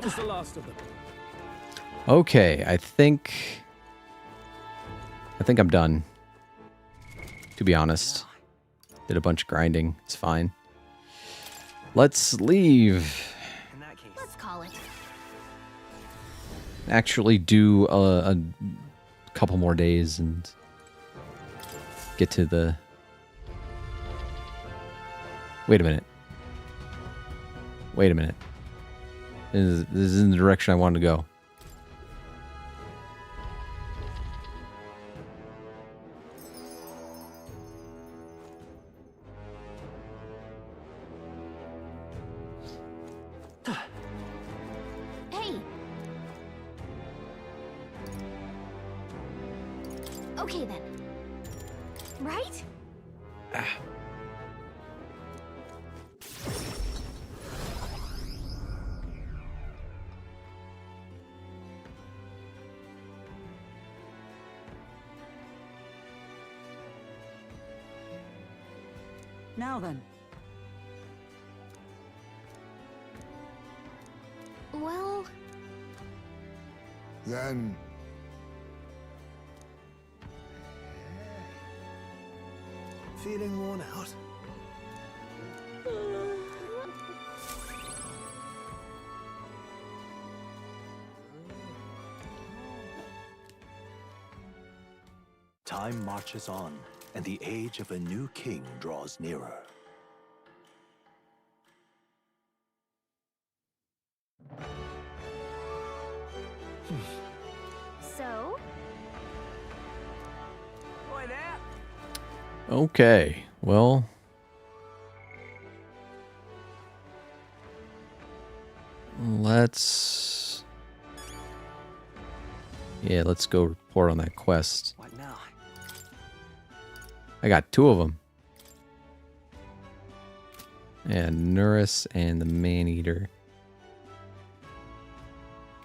was the last of them. Okay, I think I'm done. To be honest. Did a bunch of grinding. It's fine. Let's leave. In that case, Let's call it. Actually do a couple more days and get to the... Wait a minute. Wait a minute. This is in the direction I wanted to go. Hey. Okay then. Right? Now then. Well, Then feeling worn out. Time marches on, and the age of a new king draws nearer. so? Boy, there. Okay, well... Let's... Yeah, let's go report on that quest. What now? I got 2 of them. And Nurus and the Man-Eater.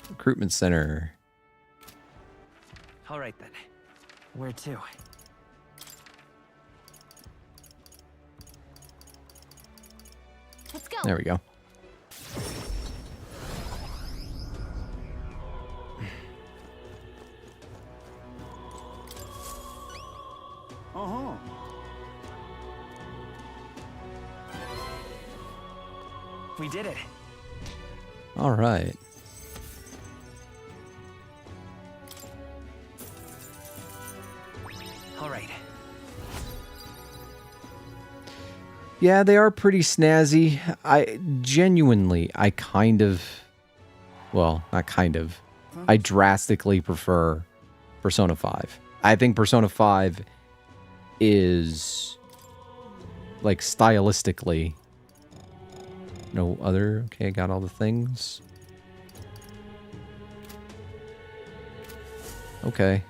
Recruitment Center. All right then. Where to? Let's go. There we go. Uh-huh. We did it. All right. All right. Yeah, they are pretty snazzy. I kind of, well, not kind of, I drastically prefer Persona 5. I think Persona 5 is, like, stylistically, no other, okay, got all the things. Okay.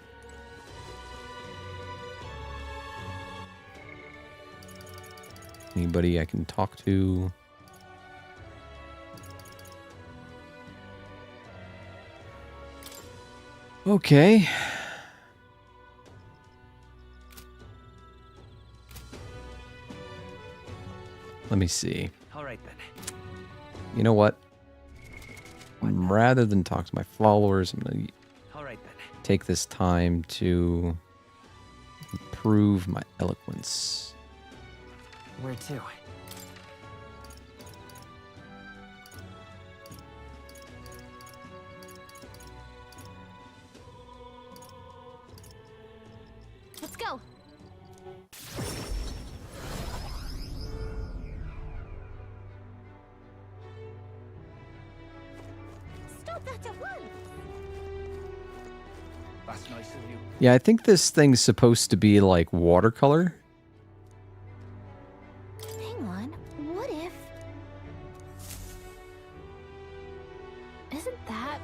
Anybody I can talk to? Okay. Let me see. All right then. You know what? Rather than talk to my followers, I'm going to All right then. take this time to improve my eloquence. Where to? Let's go. Stop that at once. That's nice of you. Yeah, I think this thing's supposed to be like watercolor. Hang on. What if? Isn't that?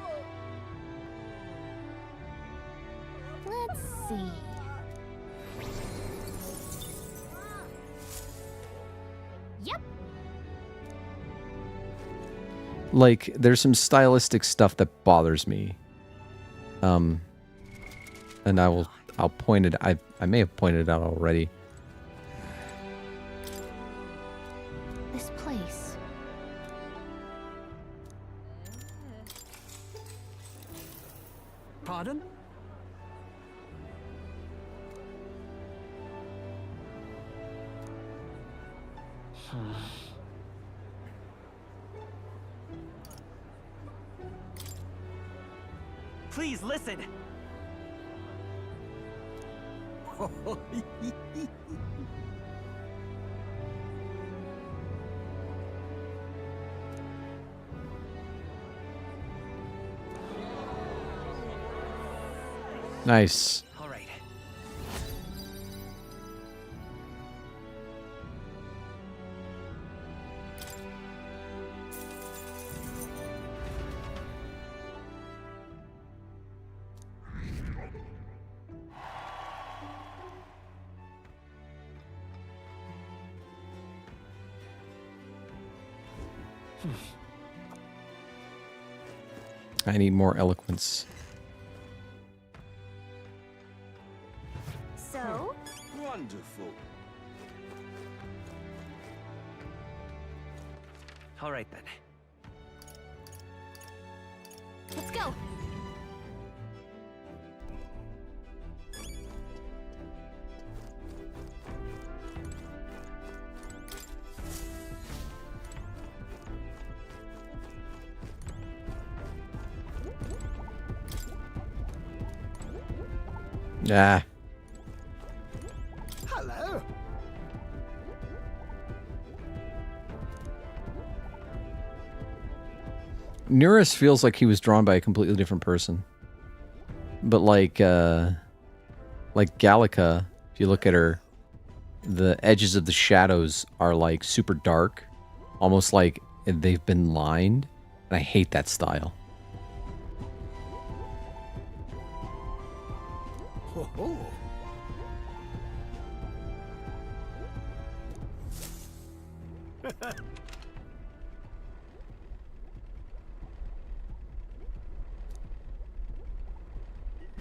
Let's see. Yep. Like, there's some stylistic stuff that bothers me. And I'll point it, I may have pointed it out already. This place. Pardon? Please listen. Nice. All right. I need more eloquence. So, Wonderful. All right then. let's go. Ah. Hello. Neurus feels like he was drawn by a completely different person. But like Gallica, if you look at her, the edges of the shadows are like super dark, almost like they've been lined. And I hate that style. Ho ho.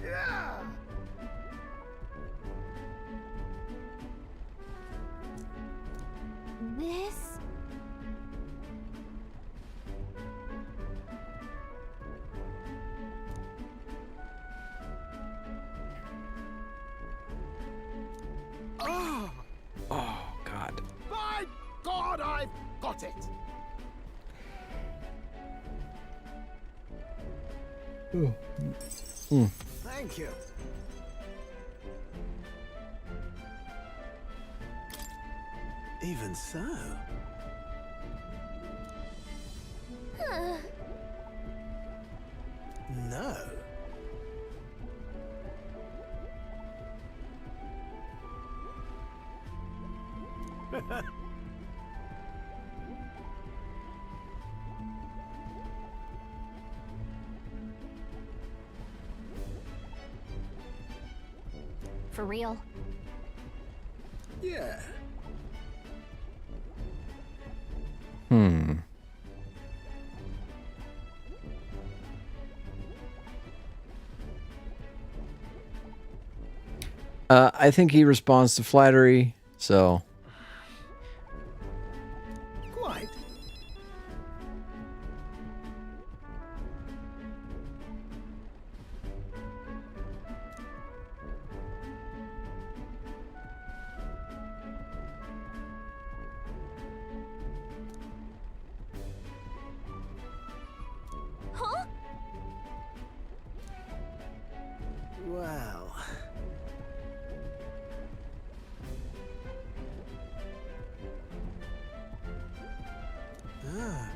Yeah. This... Oh, Oh, God. my God, I've got it. Thank you. Even so. No. For real. Yeah. Hmm. I think he responds to flattery, so... Quite. Huh? Well. Ah.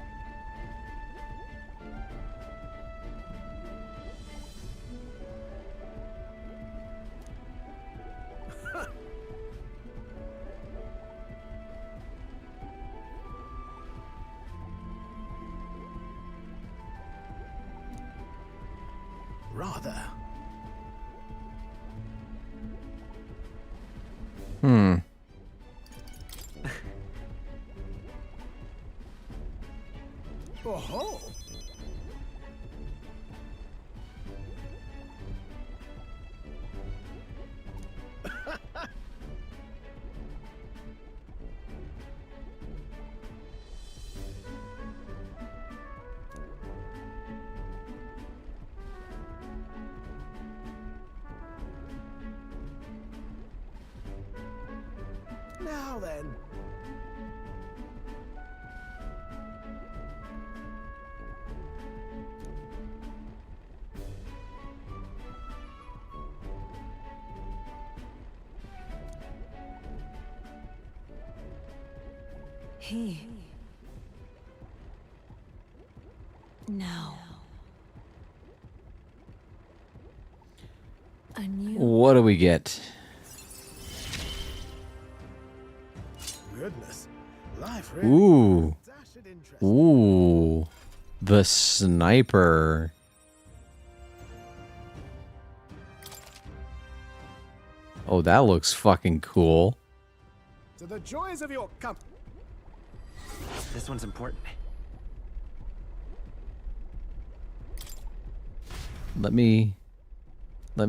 Rather. Hmm. Oh-ho. Now then. He. Now. A new. What do we get? Goodness. Life really Ooh. dashed interesting. Ooh. The sniper. Oh, that looks fucking cool. To the joys of your company. This one's important. Let me I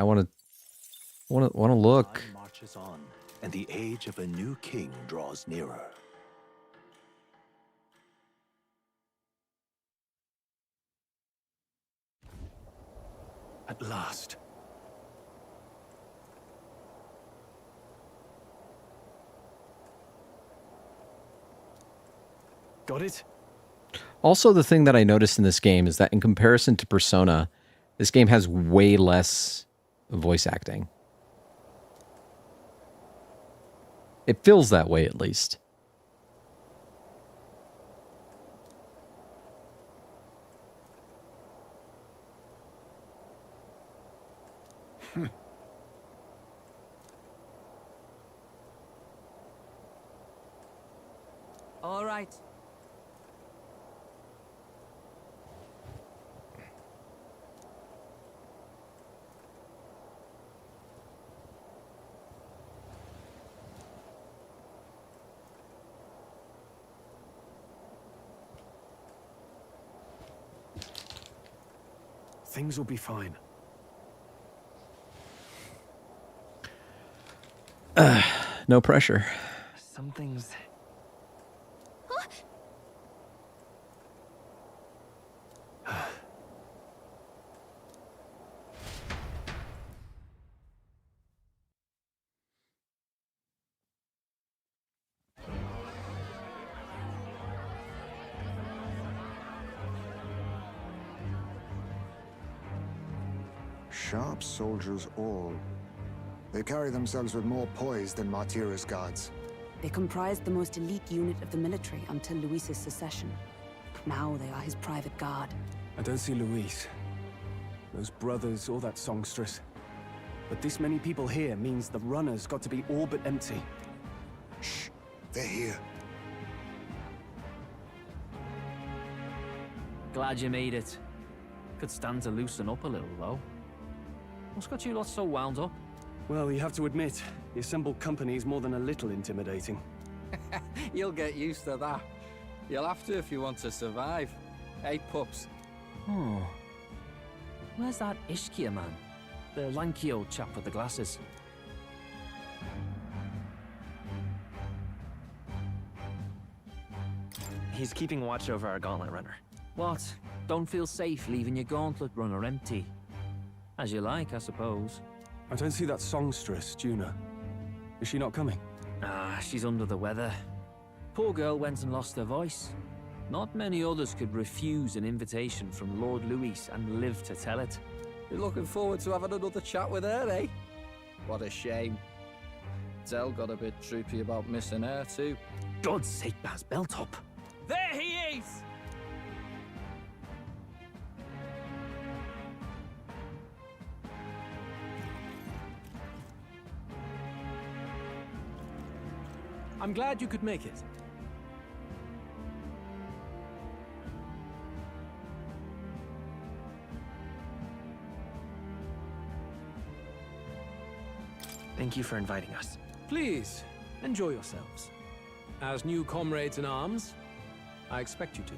want to look. Time marches on, and the age of a new king draws nearer. At last. Got it? Also, the thing that I noticed in this game is that in comparison to Persona, this game has way less voice acting. It feels that way, at least. All right. Things will be fine. No pressure. Some things. Sharp soldiers all. They carry themselves with more poise than Martira's guards. They comprised the most elite unit of the military until Luis's secession. Now they are his private guard. I don't see Luis, those brothers, or that songstress. But this many people here means the runner's got to be all but empty. Shh, they're here. Glad you made it. Could stand to loosen up a little, though. What's got you lot so wound up? Well, you have to admit, the assembled company is more than a little intimidating. You'll get used to that. You'll have to if you want to survive. Hey, pups. Oh. Where's that Ishkia man? The lanky old chap with the glasses. He's keeping watch over our gauntlet runner. What? Don't feel safe leaving your gauntlet runner empty? As you like, I suppose. I don't see that songstress, Juna. Is she not coming? Ah, she's under the weather. Poor girl went and lost her voice. Not many others could refuse an invitation from Lord Luis and live to tell it. You're looking forward to having another chat with her, eh? What a shame. Zell got a bit droopy about missing her, too. God's sake, Baz, belt up. There he is! I'm glad you could make it. Thank you for inviting us. Please, enjoy yourselves. As new comrades in arms, I expect you to.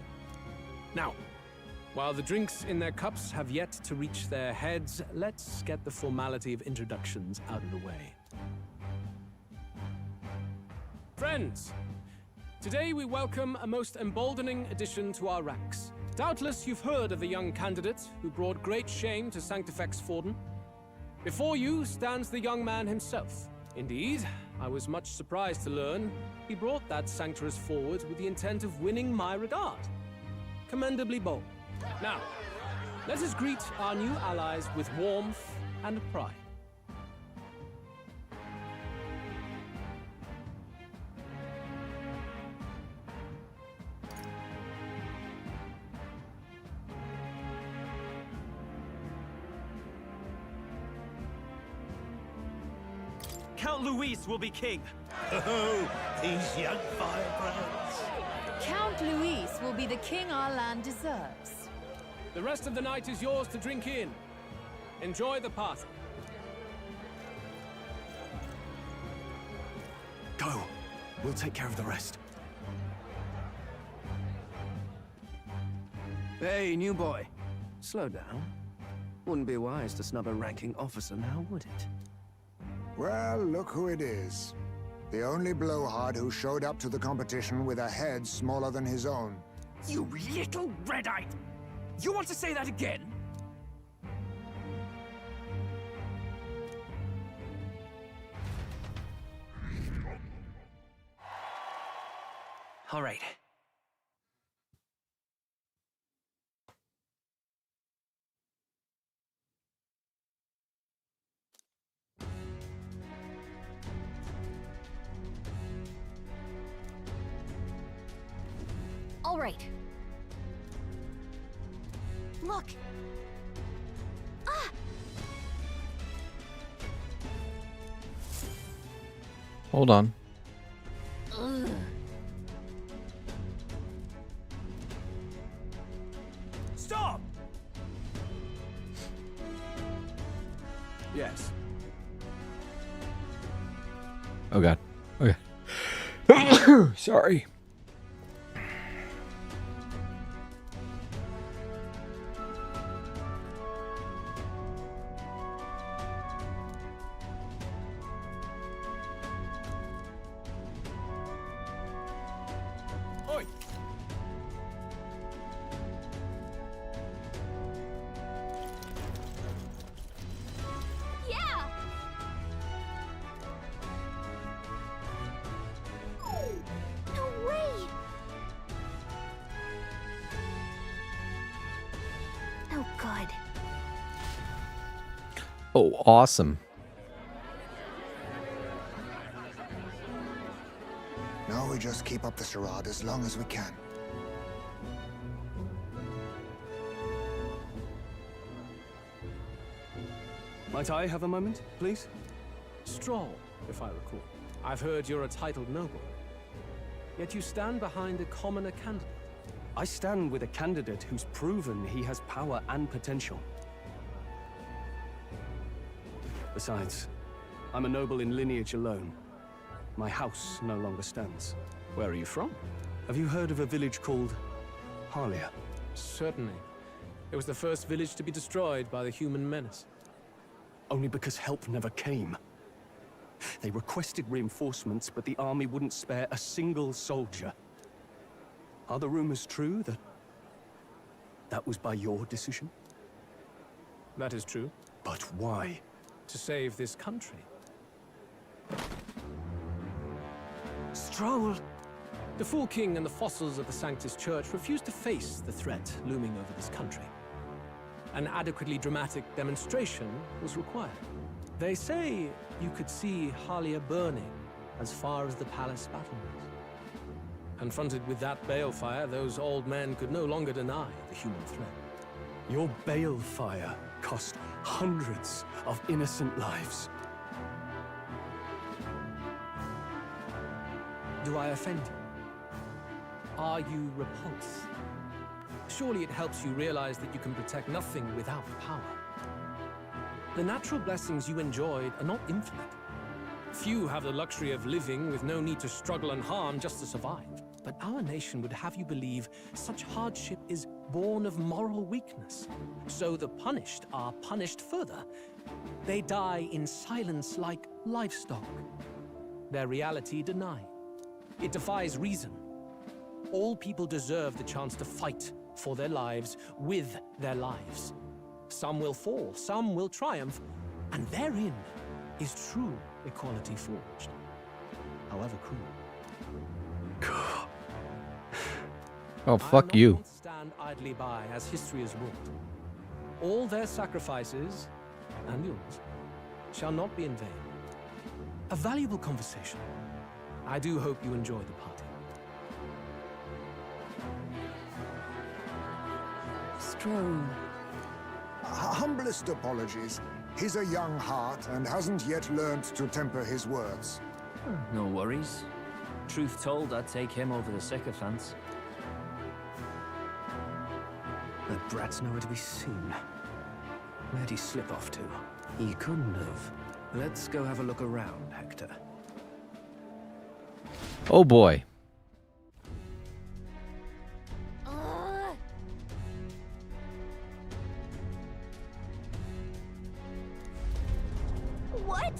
Now, while the drinks in their cups have yet to reach their heads, let's get the formality of introductions out of the way. Friends, today we welcome a most emboldening addition to our ranks. Doubtless you've heard of the young candidate who brought great shame to Sanctifex Forden. Before you stands the young man himself. Indeed, I was much surprised to learn he brought that sanctuary forward with the intent of winning my regard. Commendably bold. Now, let us greet our new allies with warmth and pride. Count Luis will be king. Oh, these young firebrands. Count Luis will be the king our land deserves. The rest of the night is yours to drink in. Enjoy the party. Go. We'll take care of the rest. Hey, new boy. Slow down. Wouldn't be wise to snub a ranking officer now, would it? Well, look who it is. The only blowhard who showed up to the competition with a head smaller than his own. You little red-eyed! You want to say that again? All right. All right. Look. Ah! Hold on. Ugh. Stop! Yes. Oh god. Okay. Sorry. Oi! Yeah! No way! Oh, God. Oh, awesome. Now we just keep up the charade as long as we can. Might I have a moment, please? Stroll, if I recall. I've heard you're a titled noble. Yet you stand behind a commoner candidate. I stand with a candidate who's proven he has power and potential. Besides, I'm a noble in lineage alone. My house no longer stands. Where are you from? Have you heard of a village called Harlia? Certainly. It was the first village to be destroyed by the human menace. Only because help never came. They requested reinforcements, but the army wouldn't spare a single soldier. Are the rumors true that was by your decision? That is true. But why? To save this country. Stroll! The Fool King and the fossils of the Sanctus Church refused to face the threat looming over this country. An adequately dramatic demonstration was required. They say you could see Harlia burning as far as the palace battlements. Confronted with that balefire, those old men could no longer deny the human threat. Your balefire cost hundreds of innocent lives. Do I offend you? Are you repulsed? Surely it helps you realize that you can protect nothing without power. The natural blessings you enjoyed are not infinite. Few have the luxury of living with no need to struggle and harm just to survive. But our nation would have you believe such hardship is born of moral weakness. So the punished are punished further. They die in silence like livestock. Their reality denied. It defies reason. All people deserve the chance to fight for their lives with their lives. Some will fall, some will triumph, and therein is true equality forged. however cruel. Oh, fuck you. I will not stand idly by as history is wrought. All their sacrifices, and yours, shall not be in vain. A valuable conversation. I do hope you enjoy the party. Strone. Humblest apologies. He's a young heart and hasn't yet learned to temper his words. No worries. Truth told, I'd take him over the sycophants. That brat's nowhere to be seen. Where'd he slip off to? He couldn't have. Let's go have a look around, Hector. Oh boy. What?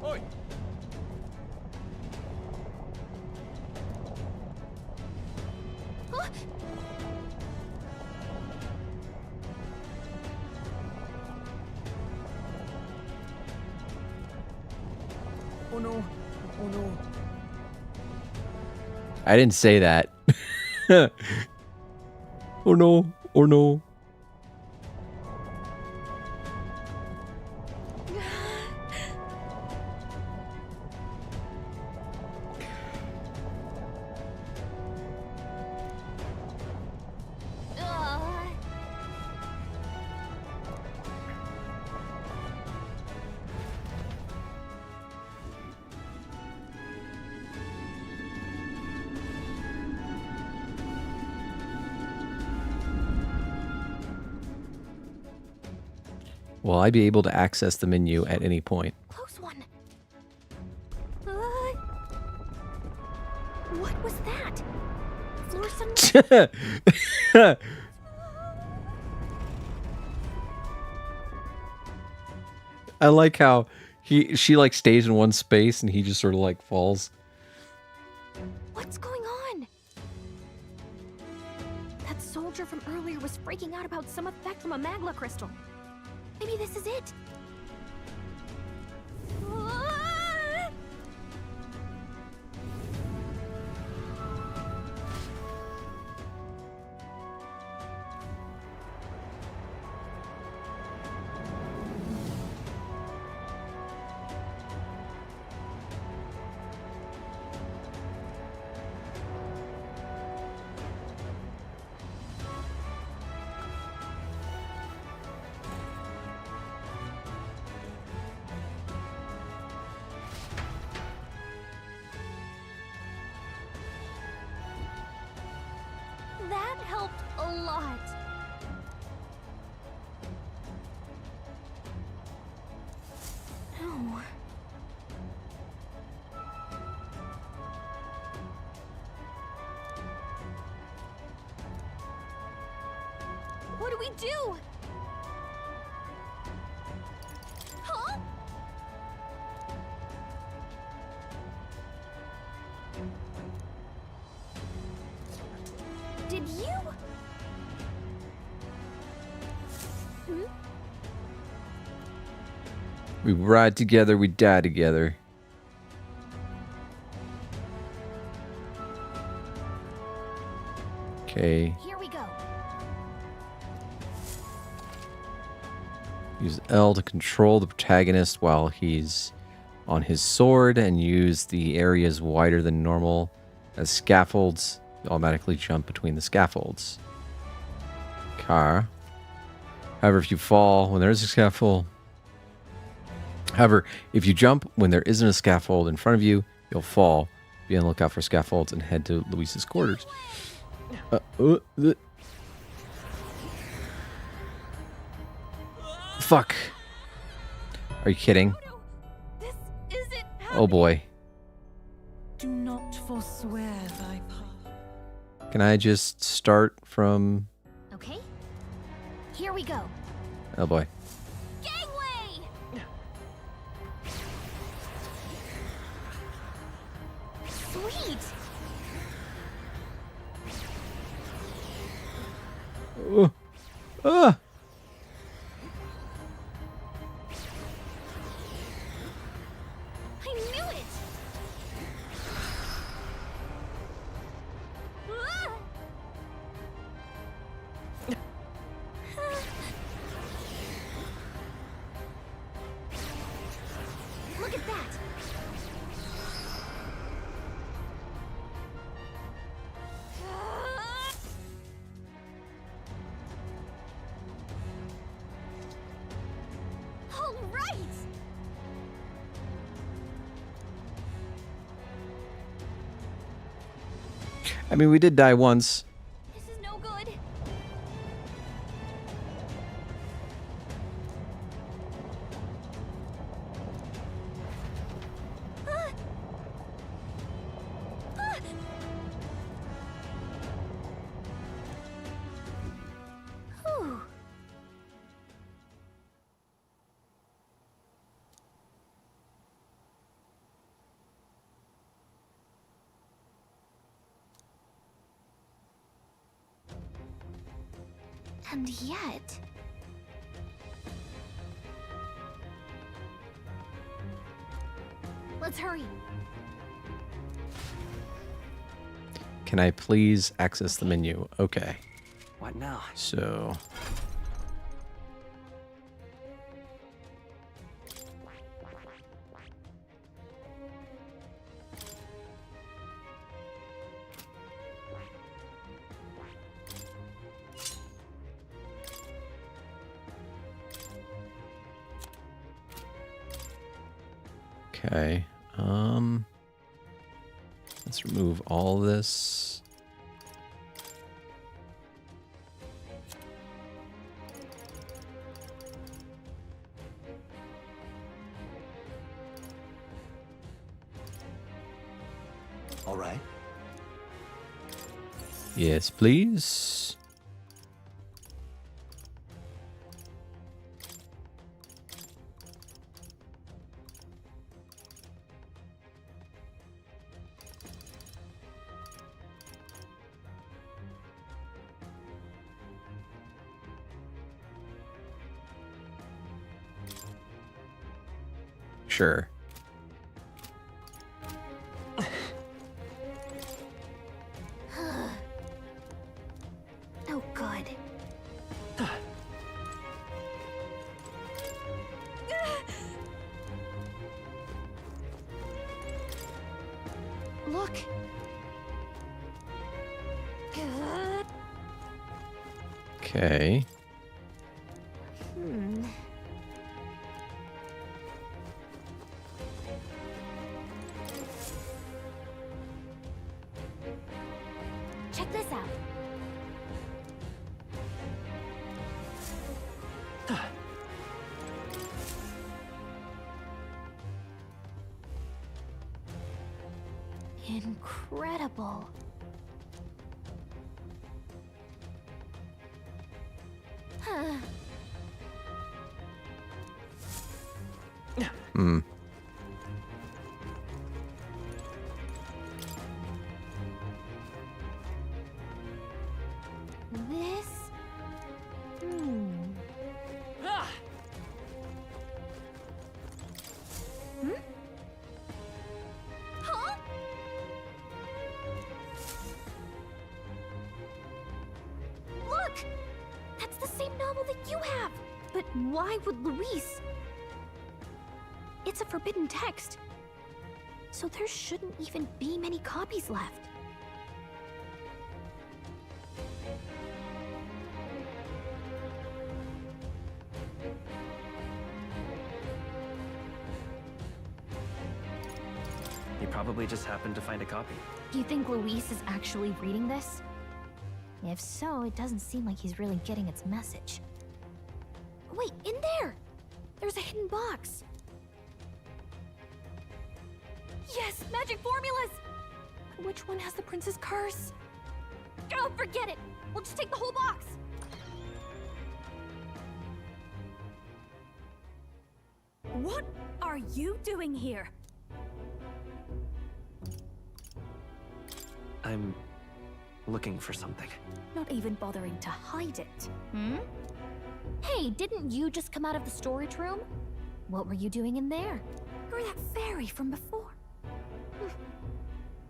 Oi! Huh? Oh no. Oh no. I didn't say that. Oh no. Oh no. Will I be able to access the menu at any point? Close one. What was that? Floor suddenly. I like how she like stays in one space and he just sort of like falls. What's going on? That soldier from earlier was freaking out about some effect from a magla crystal. Maybe this is it. That helped a lot. No. What do we do? Huh? Did you? Hmm? We ride together, we die together. Okay. Here we go. Use L to control the protagonist while he's on his sword and use the areas wider than normal as scaffolds. You automatically jump between the scaffolds. Car. However, if you fall when there is a scaffold. However, if you jump when there isn't a scaffold in front of you, you'll fall. Be on the lookout for scaffolds and head to Luis's quarters. Fuck. Are you kidding? This isn't Oh boy. Do not forswear thy path. Can I just start from... Okay. Here we go. Oh boy. Gangway! Sweet! I knew it! Ah! Look at that! All right! I mean, we did die once. This is no good. Ah! Ah! Whew. And yet... Let's hurry. Can I please access the menu? Okay. What now? So... Okay, let's remove all this. All right. Yes, please. Sure. Oh, God. Look. Okay. Check this out. Incredible. Hmm. This? Huh? Look! That's the same novel that you have! But why would Luis? It's a forbidden text. So there shouldn't even be many copies left. He probably just happened to find a copy. Do you think Luis is actually reading this? If so, it doesn't seem like he's really getting its message. Wait, in there! There's a hidden box. Yes, magic formulas! But which one has the prince's curse? Oh, forget it! We'll just take the whole box! What are you doing here? I'm looking for something. Not even bothering to hide it. Hey, didn't you just come out of the storage room? What were you doing in there? remember that fairy from before.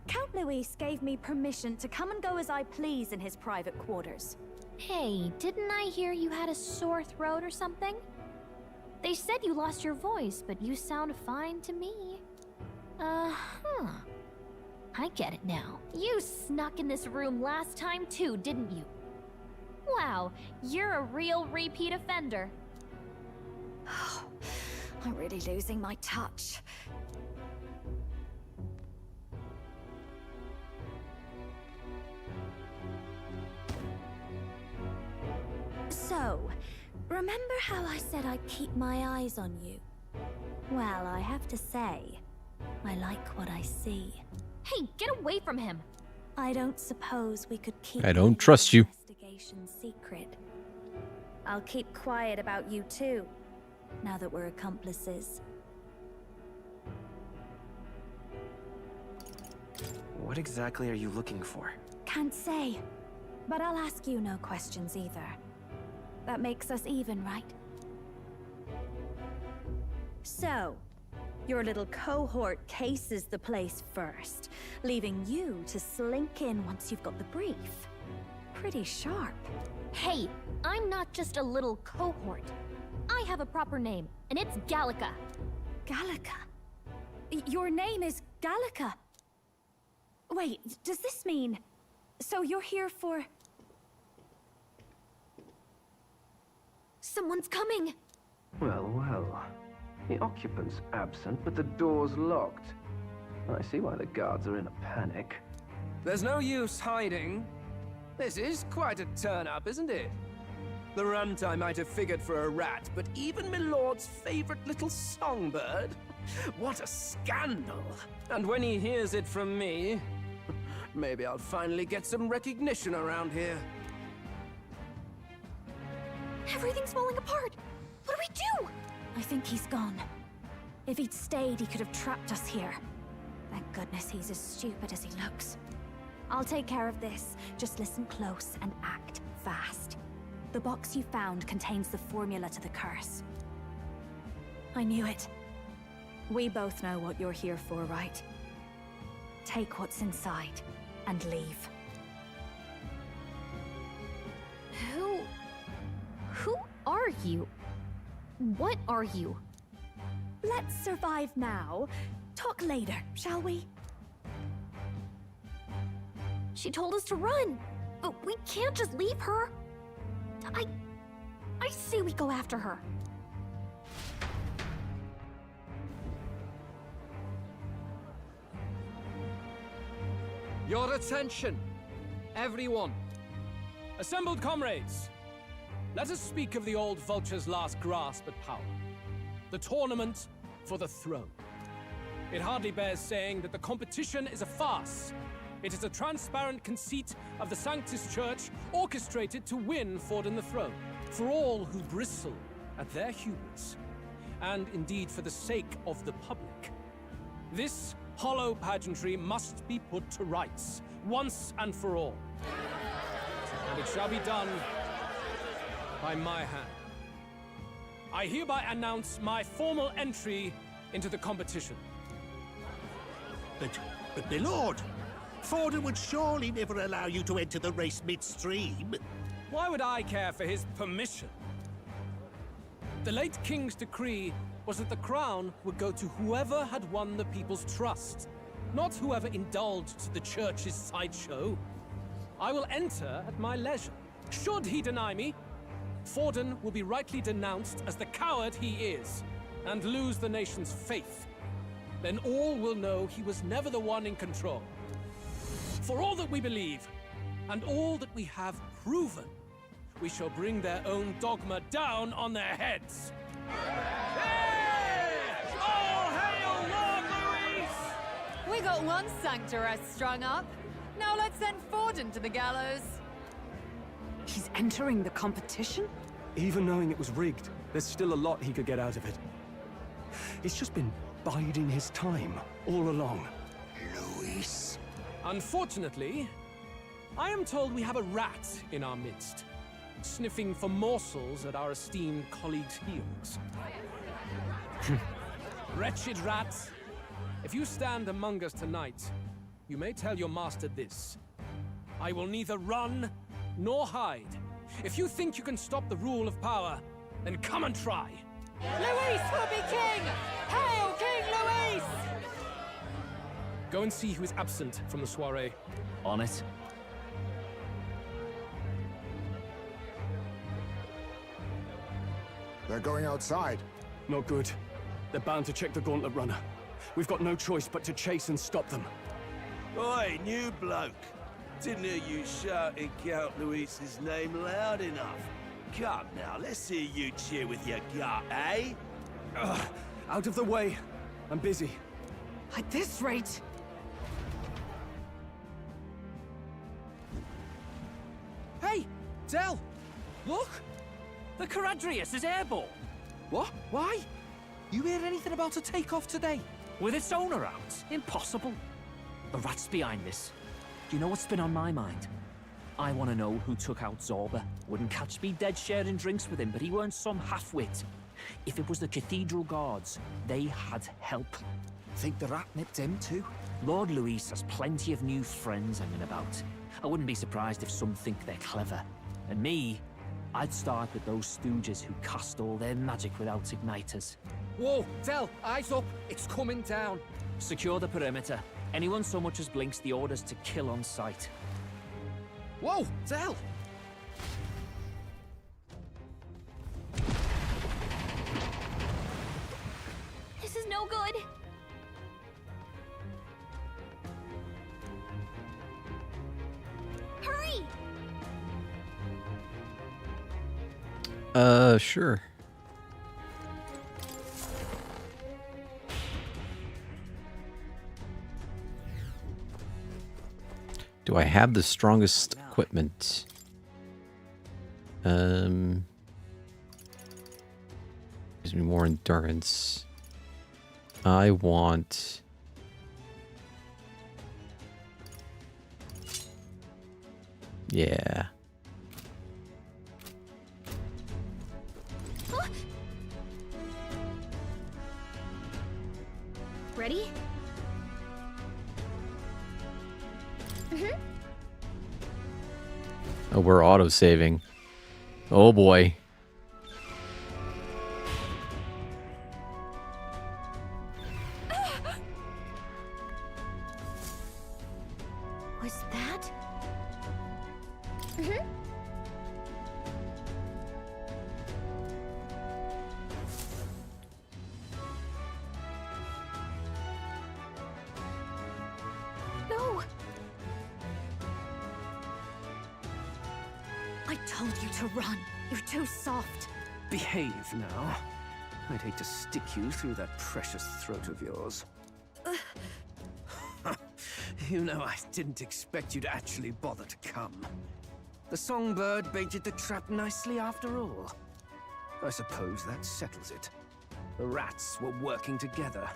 Count Luis gave me permission to come and go as I please in his private quarters. Hey, didn't I hear you had a sore throat or something? They said you lost your voice, but you sound fine to me. I get it now. You snuck in this room last time too, didn't you? Wow, you're a real repeat offender. I'm really losing my touch. So, remember how I said I'd keep my eyes on you? Well, I have to say, I like what I see. Hey, get away from him! I don't suppose we could keep I don't trust you. Investigation secret. I'll keep quiet about you too, now that we're accomplices. What exactly are you looking for? Can't say, but I'll ask you no questions either. That makes us even, right? So, your little cohort cases the place first, leaving you to slink in once you've got the brief. Pretty sharp. Hey, I'm not just a little cohort. I have a proper name, and it's Gallica. Gallica? Your name is Gallica? Wait, does this mean... So you're here for... Someone's coming! Well, well. The occupant's absent, but the door's locked. I see why the guards are in a panic. There's no use hiding. This is quite a turn-up, isn't it? The runt I might have figured for a rat, but even Milord's favorite little songbird? What a scandal! And when he hears it from me, maybe I'll finally get some recognition around here. Everything's falling apart! What do we do? I think he's gone. If he'd stayed, he could have trapped us here. Thank goodness he's as stupid as he looks. I'll take care of this. Just listen close and act fast. The box you found contains the formula to the curse. I knew it. We both know what you're here for, right? Take what's inside and leave. Who are you? What are you? Let's survive now. Talk later, shall we? She told us to run, but we can't just leave her. I say we go after her. Your attention, everyone. Assembled comrades, let us speak of the old vulture's last grasp at power. The tournament for the throne. It hardly bears saying that the competition is a farce. It is a transparent conceit of the Sanctus Church orchestrated to win Forden the throne. For all who bristle at their hubris, and indeed for the sake of the public. This hollow pageantry must be put to rights, once and for all. And it shall be done by my hand. I hereby announce my formal entry into the competition. But my lord, Forden would surely never allow you to enter the race midstream. Why would I care for his permission? The late king's decree was that the crown would go to whoever had won the people's trust, not whoever indulged the church's sideshow. I will enter at my leisure. Should he deny me, Forden will be rightly denounced as the coward he is, and lose the nation's faith. Then all will know he was never the one in control. For all that we believe, and all that we have proven, we shall bring their own dogma down on their heads. Hey! All hail Lord Luis! We got one sanctoress strung up. Now let's send Forden to the gallows. He's entering the competition? Even knowing it was rigged, there's still a lot he could get out of it. He's just been biding his time all along. Luis. Unfortunately, I am told we have a rat in our midst, sniffing for morsels at our esteemed colleagues' heels. Wretched rats! If you stand among us tonight, you may tell your master this. I will neither run nor hide. If you think you can stop the rule of power, then come and try. Luis will be king! Hail King Luis! Go and see who is absent from the soiree. On it. They're going outside. Not good. They're bound to check the gauntlet runner. We've got no choice but to chase and stop them. Oi, new bloke. Didn't hear you shouting Count Luis's name loud enough. Come now, let's hear you cheer with your gut, eh? Out of the way. I'm busy. At this rate... Hey, Del! Look! The Caradrius is airborne! What? Why? You hear anything about a takeoff today? With its owner out? Impossible. The rat's behind this. Do you know what's been on my mind? I want to know who took out Zorba. Wouldn't catch me dead sharing drinks with him, but he weren't some half-wit. If it was the Cathedral Guards, they had help. Think the rat nipped him too? Lord Luis has plenty of new friends hanging about. I wouldn't be surprised if some think they're clever. And me, I'd start with those stooges who cast all their magic without igniters. Whoa, Del, eyes up. It's coming down. Secure the perimeter. Anyone so much as blinks, the orders to kill on sight. Whoa, Del! This is no good. Hurry! Sure. Do I have the strongest equipment? Gives me more endurance. I want... Yeah. Ready? Oh, we're auto-saving. Oh boy. Was that? No! I told you to run. You're too soft. Behave now. I'd hate to stick you through that precious throat of yours. You know, I didn't expect you to actually bother to come. The songbird baited the trap nicely after all. I suppose that settles it. The rats were working together.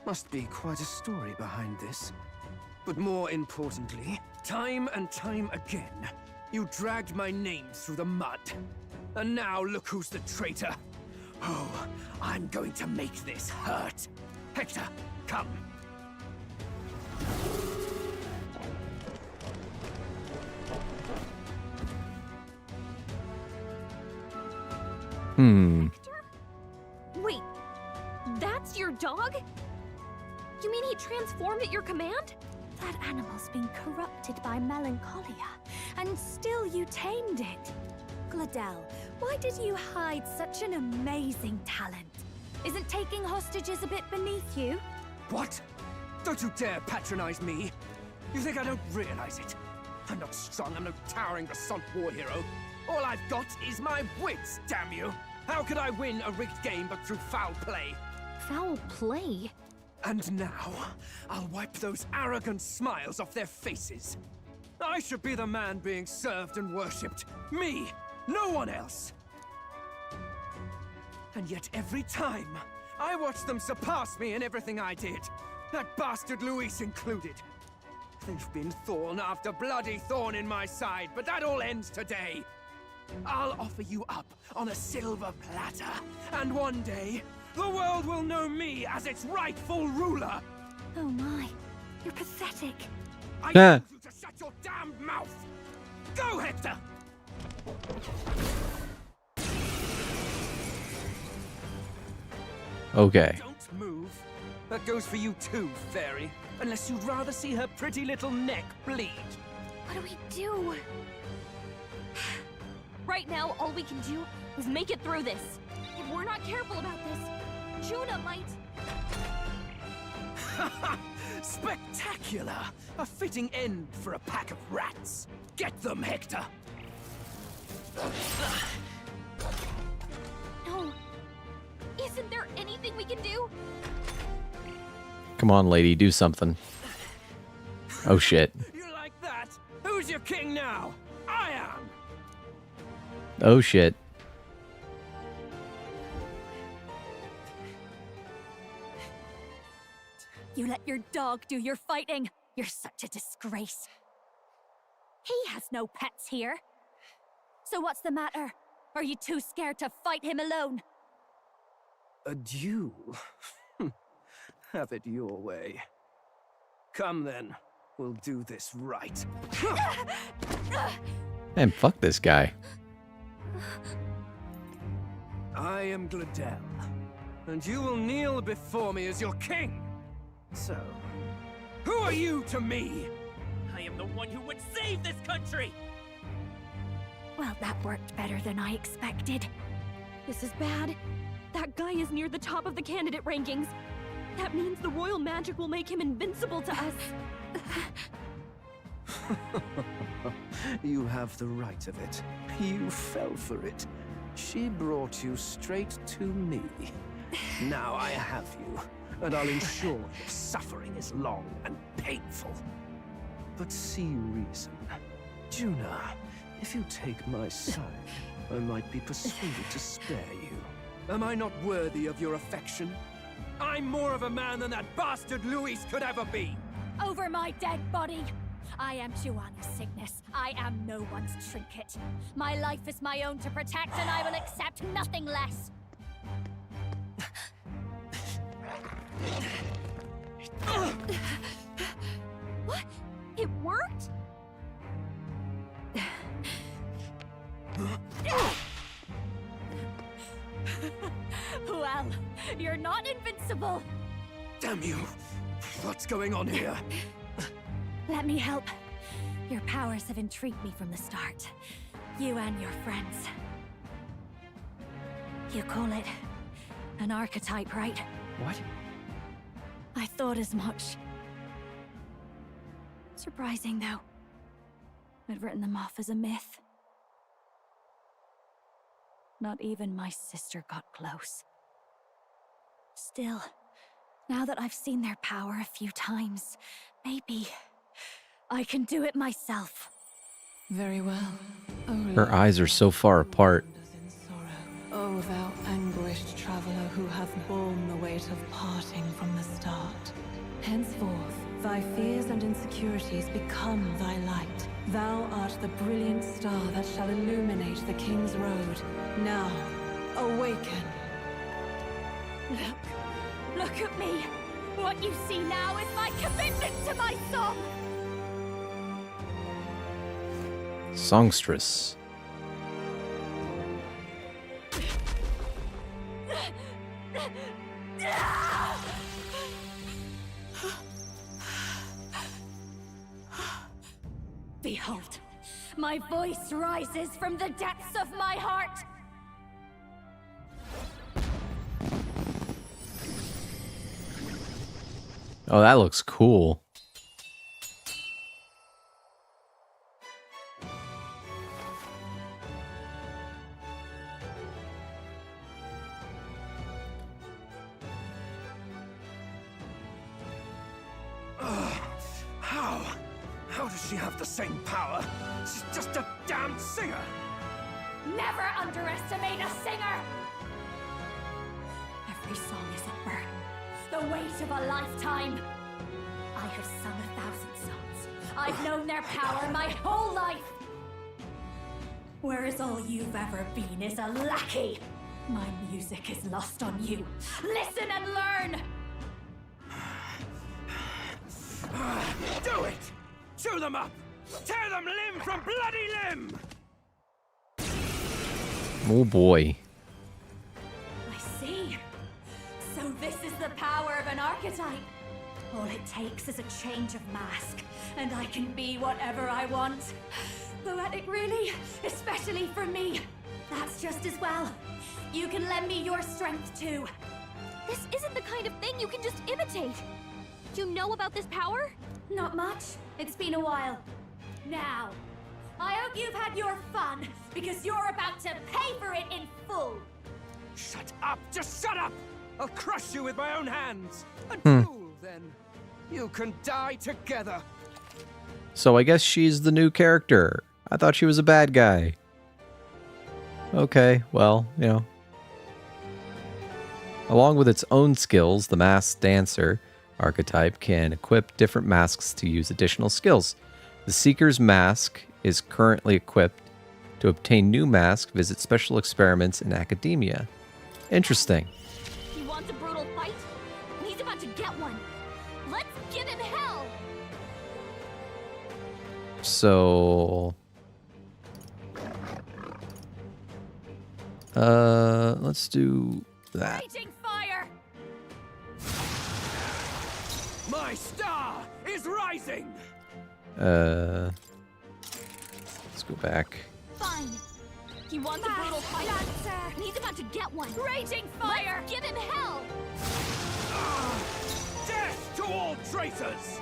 Must be quite a story behind this. But more importantly, time and time again, you dragged my name through the mud. And now look who's the traitor. Oh, I'm going to make this hurt. Hector, come. Wait, that's your dog? You mean he transformed at your command? That animal's been corrupted by melancholia, and still you tamed it. Gladel, why did you hide such an amazing talent? Isn't taking hostages a bit beneath you? What? Don't you dare patronize me! You think I don't realize it? I'm not strong, I'm no towering Basant war hero. All I've got is my wits, damn you! How could I win a rigged game but through foul play? Foul play? And now, I'll wipe those arrogant smiles off their faces. I should be the man being served and worshipped. Me! No one else! And yet every time, I watch them surpass me in everything I did. That bastard Luis included. They've been thorn after bloody thorn in my side, but that all ends today. I'll offer you up on a silver platter, and one day, The world will know me as its rightful ruler! Oh my, you're pathetic. I told you to shut your damned mouth! Go, Hector! Okay. Don't move. That goes for you too, fairy. Unless you'd rather see her pretty little neck bleed. What do we do? Right now, all we can do is make it through this. If we're not careful about this, Juna might... Spectacular! A fitting end for a pack of rats. Get them, Hector! No. Isn't there anything we can do? Come on, lady, do something. Oh shit. You like that? Who's your king now? I am! Oh shit. You let your dog do your fighting. You're such a disgrace. He has no pets here. So what's the matter? Are you too scared to fight him alone? A duel? Have it your way. Come then, we'll do this right. Man, fuck this guy. I am Gladel, and you will kneel before me as your king. So, who are you to me? I am the one who would save this country! Well, that worked better than I expected. This is bad. That guy is near the top of the candidate rankings. That means the royal magic will make him invincible to us. You have the right of it. You fell for it. She brought you straight to me. Now I have you, and I'll ensure your suffering is long and painful. But see reason. Juna, if you take my side, I might be persuaded to spare you. Am I not worthy of your affection? I'm more of a man than that bastard Luis could ever be! Over my dead body! I am Juana's Cygnus. I am no one's trinket. My life is my own to protect, and I will accept nothing less. What? It worked? Well, you're not invincible. Damn you! What's going on here? Let me help. Your powers have intrigued me from the start. You and your friends. You call it an archetype, right? What? I thought as much. Surprising, though. I'd written them off as a myth. Not even my sister got close. Still, now that I've seen their power a few times, maybe I can do it myself. Very well. Her eyes are so far apart. O thou anguished traveler who hath borne the weight of parting from the start. Henceforth, thy fears and insecurities become thy light. Thou art the brilliant star that shall illuminate the King's Road. Now, awaken. Look at me. What you see now is my commitment to my song. Songstress. Behold, my voice rises from the depths of my heart. Oh, that looks cool. How does she have the same power? She's just a damned singer! Never underestimate a singer! Every song is a burden, the weight of a lifetime. I have sung 1,000 songs. I've known their power my whole life. Whereas all you've ever been is a lackey. My music is lost on you. Listen and learn! Do it! Chew them up! Tear them limb from bloody limb! Oh boy. I see. So this is the power of an archetype. All it takes is a change of mask, and I can be whatever I want. Poetic, really? Especially for me. That's just as well. You can lend me your strength too. This isn't the kind of thing you can just imitate. Do you know about this power? Not much. It's been a while. Now, I hope you've had your fun, because you're about to pay for it in full. Shut up! Just shut up! I'll crush you with my own hands! Until then, you can die together! So I guess she's the new character. I thought she was a bad guy. Okay, well, you know. Along with its own skills, the masked dancer archetype can equip different masks to use additional skills. The Seeker's mask is currently equipped. To obtain new masks, visit special experiments in academia. Interesting. He wants a brutal fight, and he's about to get one. Let's give him hell! So... let's do that. Raging fire! My star is rising! Let's go back. Fine. He wants a brutal fight, and he's about to get one. Raging fire! Let's give him hell! Death to all traitors!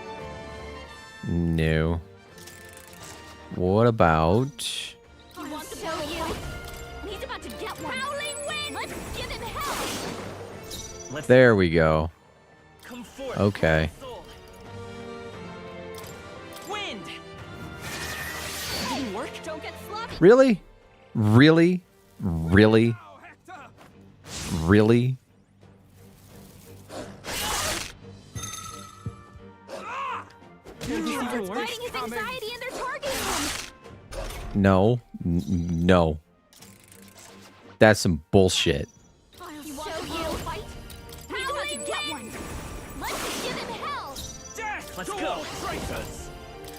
No. What about... He wants to show you, and he's about to get one. Howling wind! Let's give him hell! There we go. Come forth. Okay. Wind. Didn't work. Don't get sloppy. Really? Really? Really? Really? It's fighting his anxiety and they're targeting him. No. No. That's some bullshit. I'll show you. Fight. He's about to get one. Let's give him hell. Death Let's to go. all traitors!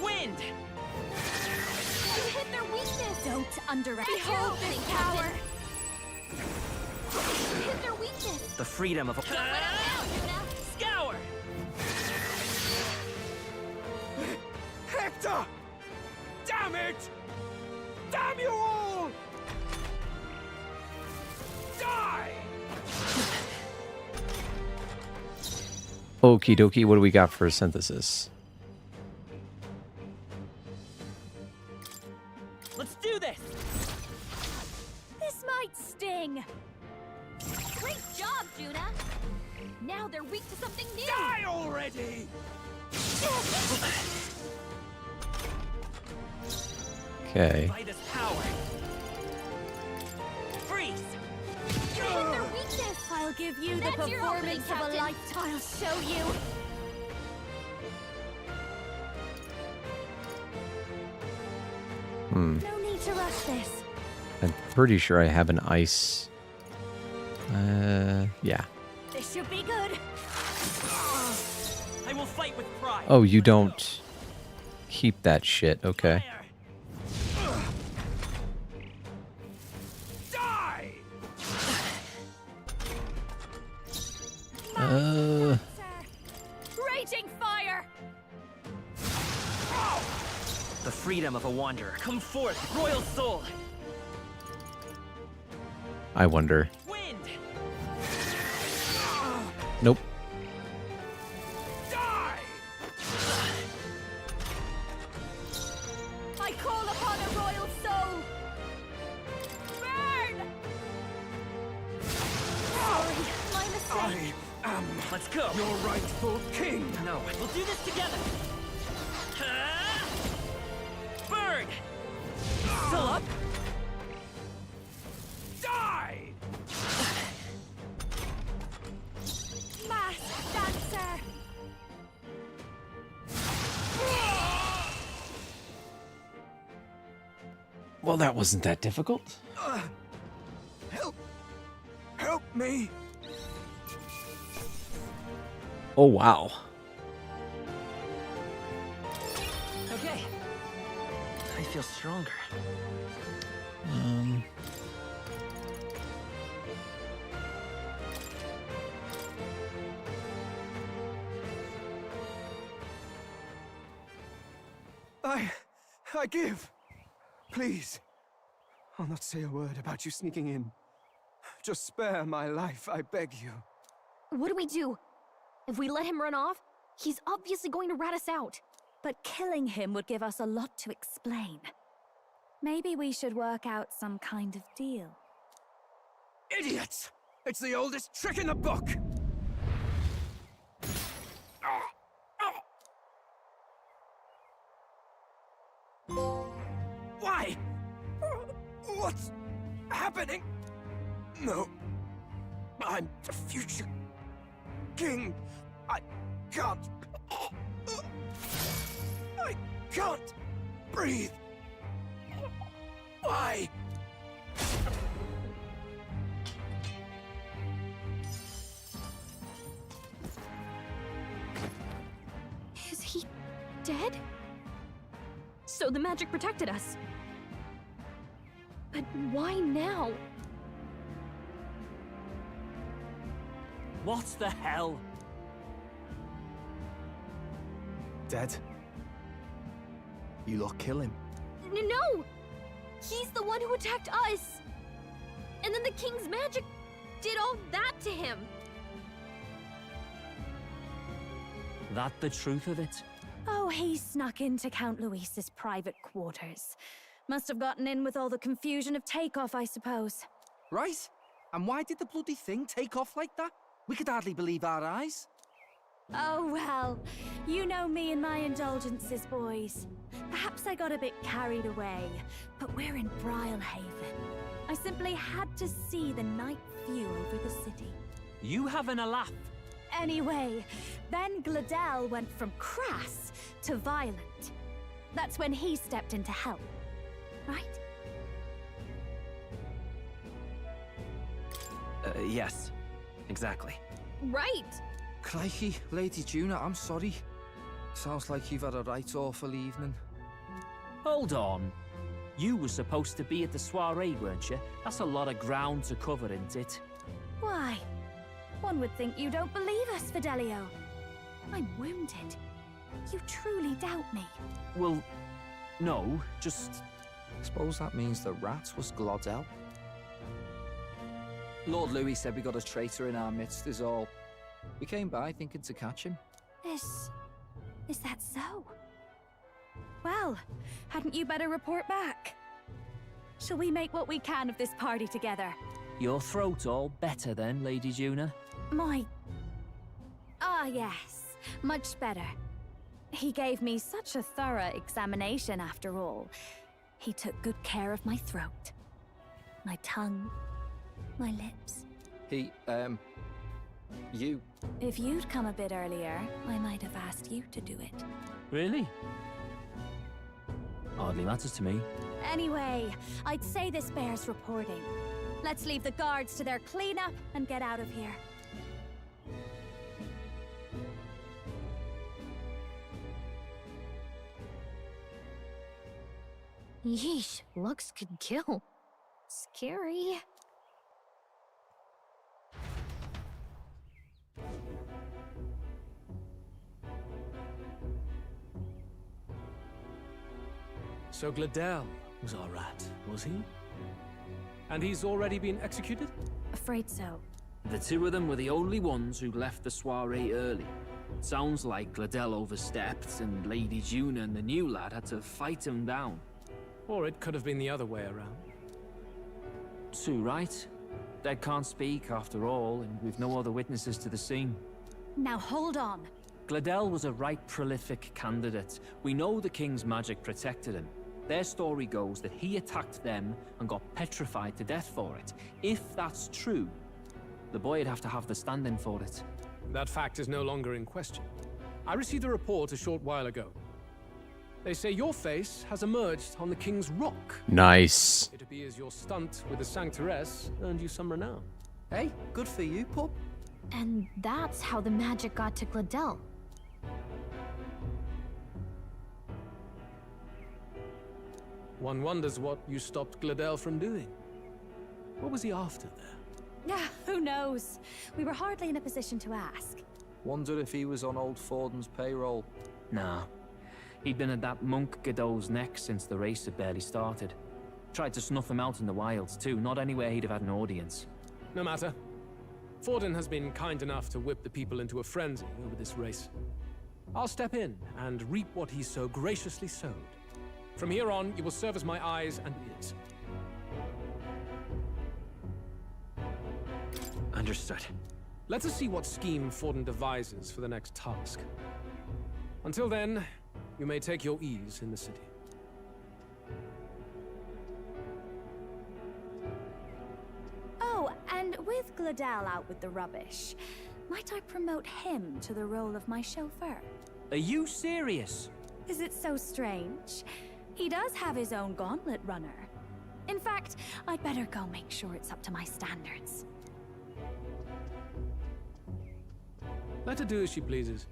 Wind. You hit their weakness. Don't underestimate. Behold this power. You hit their weakness. The freedom of a... Don't let him down, Yuna. Scour. Hector! Damn it! Damn you all! Die! Okie dokie, what do we got for synthesis? Let's do this. This might sting. Great job, Juna. Now they're weak to something new. Die already! Okay. By this power. Freeze. You hit their weakness. I'll give you That's the your opening, performance of a Captain. lifetime. I'll show you. No need to rush this. I'm pretty sure I have an ice. Yeah. This should be good. I will fight with pride. Oh, you don't keep that shit. Okay. Die! Raging fire! The freedom of a wanderer. Come forth, royal soul. I wonder. Wind. Nope. Die! I call upon a royal soul! Burn! Sorry, my mistake. I am Let's go. your rightful king! No, we'll do this together. Burn. Still up? Die! Masked dancer! Well, that wasn't that difficult. Help! Me? Oh, wow. Okay. I feel stronger. I give. Please. I'll not say a word about you sneaking in. Just spare my life, I beg you. What do we do? If we let him run off, he's obviously going to rat us out. But killing him would give us a lot to explain. Maybe we should work out some kind of deal. Idiots! It's the oldest trick in the book! Why? What's happening? No. I'm the future king. I can't. I can't breathe. Why? Is he dead? So the magic protected us. But why now? What the hell? Dead? You lot kill him. No! He's the one who attacked us! And then the king's magic did all that to him! That the truth of it? Oh, he snuck into Count Luis's private quarters. Must have gotten in with all the confusion of takeoff, I suppose. Right? And why did the bloody thing take off like that? We could hardly believe our eyes. Oh, well, you know me and my indulgences, boys. Perhaps I got a bit carried away, but we're in Brilehaven. I simply had to see the night view over the city. You having a laugh? Anyway, then Gladel went from crass to violent. That's when he stepped in to help, right? Yes. Exactly. Right! Crikey, Lady Juna, I'm sorry. Sounds like you've had a right awful evening. Hold on. You were supposed to be at the soiree, weren't you? That's a lot of ground to cover, isn't it? Why? One would think you don't believe us, Fidelio. I'm wounded. You truly doubt me. Well, no, just... Suppose that means the rat was Glodell. Lord Louis said we got a traitor in our midst is all. We came by thinking to catch him. Is that so? Well, hadn't you better report back? Shall we make what we can of this party together? Your throat all better then, Lady Juna? Yes, much better. He gave me such a thorough examination after all. He took good care of my throat, my tongue, my lips. You... If you'd come a bit earlier, I might have asked you to do it. Really? Hardly matters to me. Anyway, I'd say this bears reporting. Let's leave the guards to their cleanup and get out of here. Yeesh, looks could kill. Scary. So Gladel was our rat, was he? And he's already been executed? Afraid so. The two of them were the only ones who left the soiree early. Sounds like Gladel overstepped, and Lady Juna and the new lad had to fight him down. Or it could have been the other way around. Too right. Dead can't speak, after all, and we've no other witnesses to the scene. Now hold on. Gladel was a right prolific candidate. We know the king's magic protected him. Their story goes that he attacked them and got petrified to death for it. If that's true, the boy'd have to have the stand-in for it. That fact is no longer in question. I received a report a short while ago. They say your face has emerged on the King's Rock. Nice. It appears your stunt with the Sanctoress earned you some renown. Hey, good for you, pup. And that's how the magic got to Gladel. One wonders what you stopped Gladel from doing. What was he after there? Yeah, who knows? We were hardly in a position to ask. Wonder if he was on old Forden's payroll. Nah. He'd been at that monk Godot's neck since the race had barely started. Tried to snuff him out in the wilds too, not anywhere he'd have had an audience. No matter. Forden has been kind enough to whip the people into a frenzy over this race. I'll step in and reap what he so graciously sowed. From here on, you will serve as my eyes and ears. Understood. Let us see what scheme Forden devises for the next task. Until then, you may take your ease in the city. Oh, and with Gladel out with the rubbish, might I promote him to the role of my chauffeur? Are you serious? Is it so strange? He does have his own gauntlet runner. In fact, I'd better go make sure it's up to my standards. Let her do as she pleases.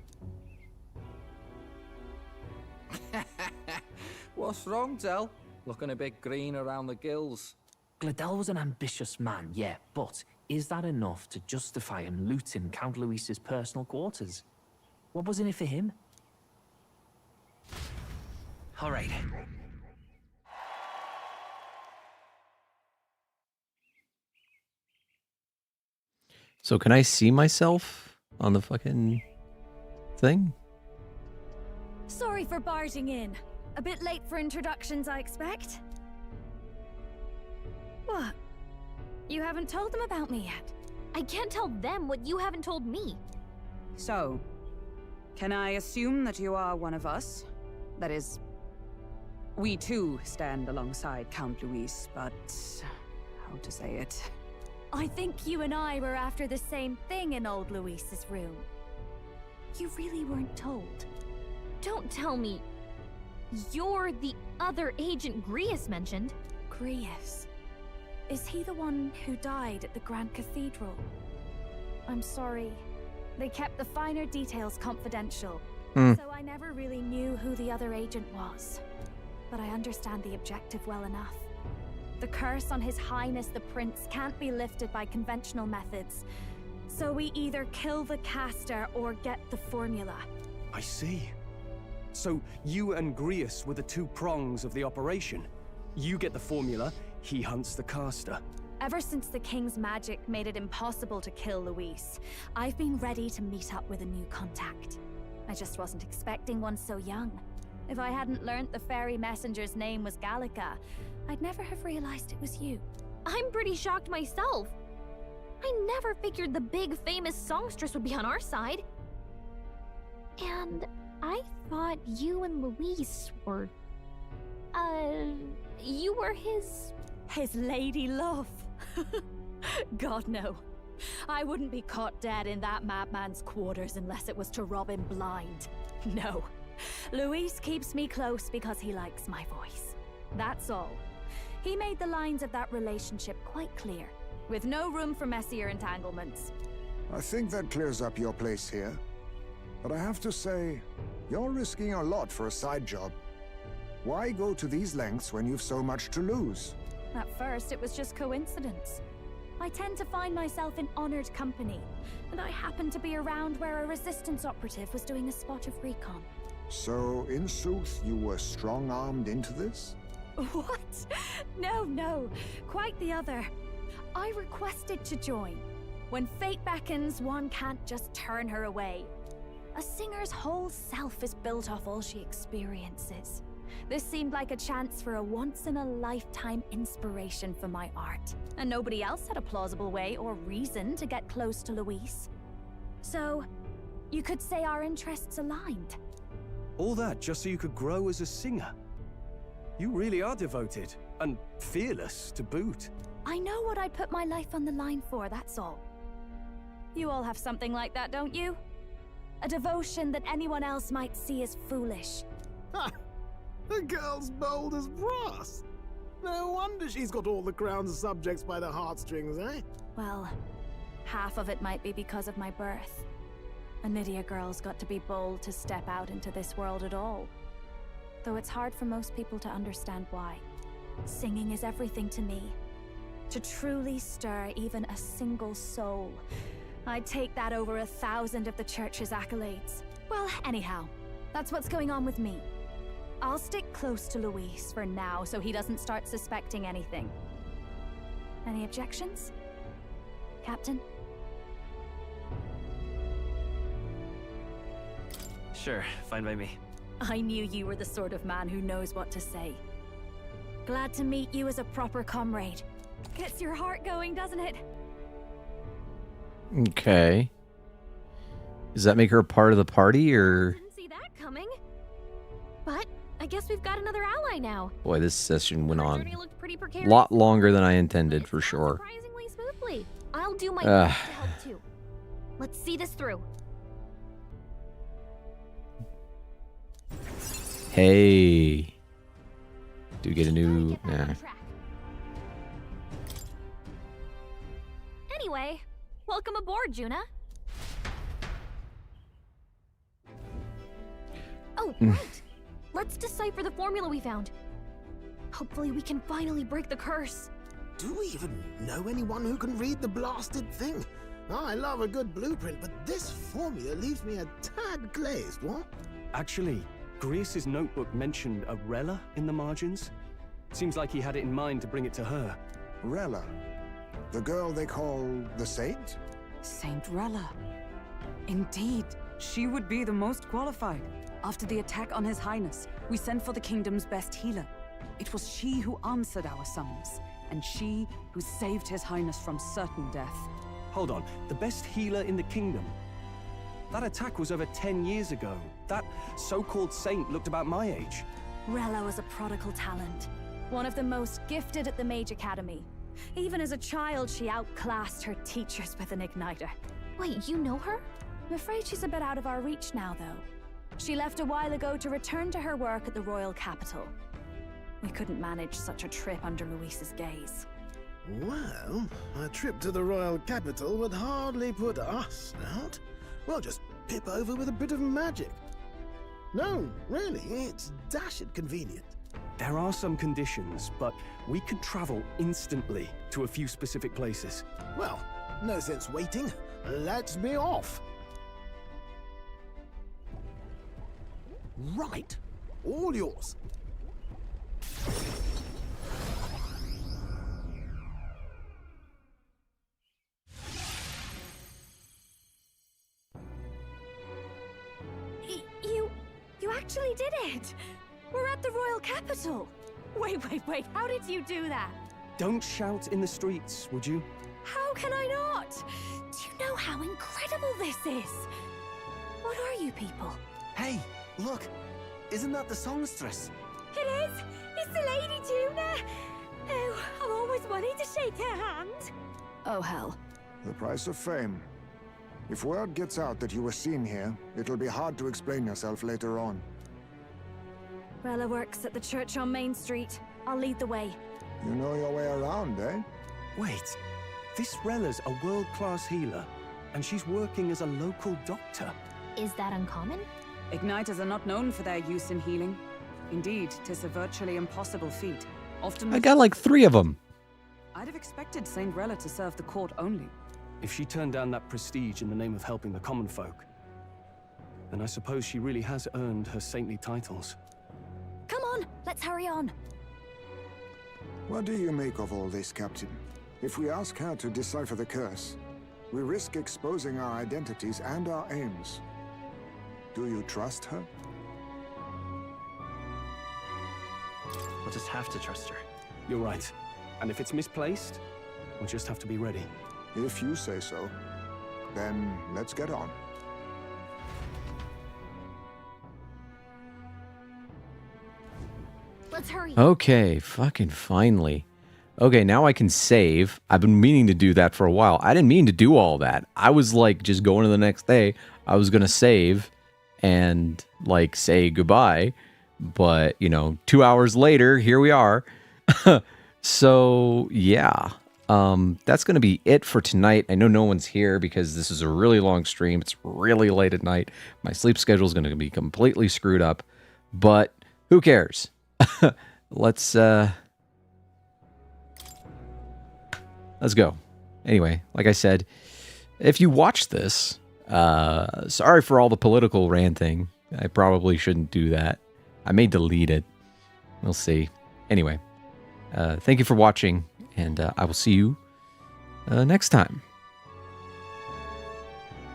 What's wrong, Del? Looking a bit green around the gills. Gladel was an ambitious man, yeah, but is that enough to justify him looting Count Luis's personal quarters? What was in it for him? All right. So can I see myself on the fucking thing? Sorry for barging in. A bit late for introductions, I expect. What? You haven't told them about me yet? I can't tell them what you haven't told me. So, can I assume that you are one of us? That is, we too stand alongside Count Luis, but how to say it? I think you and I were after the same thing in old Luis's room. You really weren't told. Don't tell me. You're the other agent Grius mentioned. Grius? Is he the one who died at the Grand Cathedral? I'm sorry. They kept the finer details confidential, so I never really knew who the other agent was. But I understand the objective well enough. The curse on His Highness the Prince can't be lifted by conventional methods. So we either kill the caster or get the formula. I see. So you and Grius were the two prongs of the operation. You get the formula, he hunts the caster. Ever since the King's magic made it impossible to kill Luis, I've been ready to meet up with a new contact. I just wasn't expecting one so young. If I hadn't learnt the fairy messenger's name was Gallica, I'd never have realized it was you. I'm pretty shocked myself. I never figured the big famous songstress would be on our side. And I thought you and Luis were... you were his... His lady love. God, no. I wouldn't be caught dead in that madman's quarters unless it was to rob him blind. No. Luis keeps me close because he likes my voice. That's all. He made the lines of that relationship quite clear, with no room for messier entanglements. I think that clears up your place here. But I have to say, you're risking a lot for a side job. Why go to these lengths when you've so much to lose? At first, it was just coincidence. I tend to find myself in honored company, and I happened to be around where a resistance operative was doing a spot of recon. So, in sooth, you were strong-armed into this? What? No. Quite the other. I requested to join. When fate beckons, one can't just turn her away. A singer's whole self is built off all she experiences. This seemed like a chance for a once-in-a-lifetime inspiration for my art. And nobody else had a plausible way or reason to get close to Luis. So, you could say our interests aligned. All that just so you could grow as a singer. You really are devoted, and fearless to boot. I know what I'd put my life on the line for, that's all. You all have something like that, don't you? A devotion that anyone else might see as foolish. Ha! The girl's bold as brass. No wonder she's got all the crown's subjects by the heartstrings, eh? Well, Half of it might be because of my birth. A Nydia girl's got to be bold to step out into this world at all. Though it's hard for most people to understand why. Singing is everything to me. To truly stir even a single soul, I'd take that over 1,000 of the church's accolades. Well, anyhow, that's what's going on with me. I'll stick close to Luis for now so he doesn't start suspecting anything. Any objections? Captain? Sure, fine by me. I knew you were the sort of man who knows what to say. Glad to meet you as a proper comrade. Gets your heart going, doesn't it? Okay. Does that make her a part of the party, or... Didn't see that coming. But I guess we've got another ally now. Boy, this session went on Pretty a precarious. lot longer than I intended, for sure. Surprisingly smoothly. I'll do my best to help too. Let's see this through. Hey. Do we get a new... Nah. Anyway, welcome aboard, Juna. Oh, right. Let's decipher the formula we found. Hopefully we can finally break the curse. Do we even know anyone who can read the blasted thing? I love a good blueprint, but this formula leaves me a tad glazed, what? Actually, Grius's notebook mentioned a Rella in the margins. Seems like he had it in mind to bring it to her. Rella? The girl they call the Saint? Saint Rella. Indeed, she would be the most qualified. After the attack on His Highness, we sent for the kingdom's best healer. It was she who answered our summons, and she who saved His Highness from certain death. Hold on, the best healer in the kingdom? That attack was over 10 years ago. That so-called saint looked about my age. Rella was a prodigal talent. One of the most gifted at the Mage Academy. Even as a child, she outclassed her teachers with an igniter. Wait, you know her? I'm afraid she's a bit out of our reach now, though. She left a while ago to return to her work at the royal capital. We couldn't manage such a trip under Luis's gaze. Well, a trip to the royal capital would hardly put us out. We'll just pip over with a bit of magic. No, really, it's dashed convenient. There are some conditions, but we can travel instantly to a few specific places. Well, no sense waiting. Let's be off. Right. All yours. You actually did it! We're at the royal capital! Wait, how did you do that? Don't shout in the streets, would you? How can I not? Do you know how incredible this is? What are you people? Hey, look! Isn't that the songstress? It is! It's the Lady Juna! Oh, I've always wanted to shake her hand! Oh, hell. The price of fame. If word gets out that you were seen here, it'll be hard to explain yourself later on. Rella works at the church on Main Street. I'll lead the way. You know your way around, eh? Wait, this Rella's a world-class healer, and she's working as a local doctor. Is that uncommon? Igniters are not known for their use in healing. Indeed, 'tis a virtually impossible feat. Often I got like 3 of them. I'd have expected Saint Rella to serve the court only. If she turned down that prestige in the name of helping the common folk, then I suppose she really has earned her saintly titles. Come on, let's hurry on. What do you make of all this, Captain? If we ask her to decipher the curse, we risk exposing our identities and our aims. Do you trust her? We'll just have to trust her. You're right. And if it's misplaced, we'll just have to be ready. If you say so, then let's get on. Let's hurry. Okay, fucking finally. Okay, now I can save. I've been meaning to do that for a while. I didn't mean to do all that. I was like just going to the next day. I was going to save and like say goodbye. But, you know, 2 hours later, here we are. So, yeah. that's going to be it for tonight. I know no one's here because this is a really long stream. It's really late at night. My sleep schedule is going to be completely screwed up, but who cares? Let's go. Anyway, like I said, if you watch this, sorry for all the political ranting. I probably shouldn't do that. I may delete it. We'll see. Anyway, thank you for watching, and I will see you next time.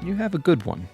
You have a good one.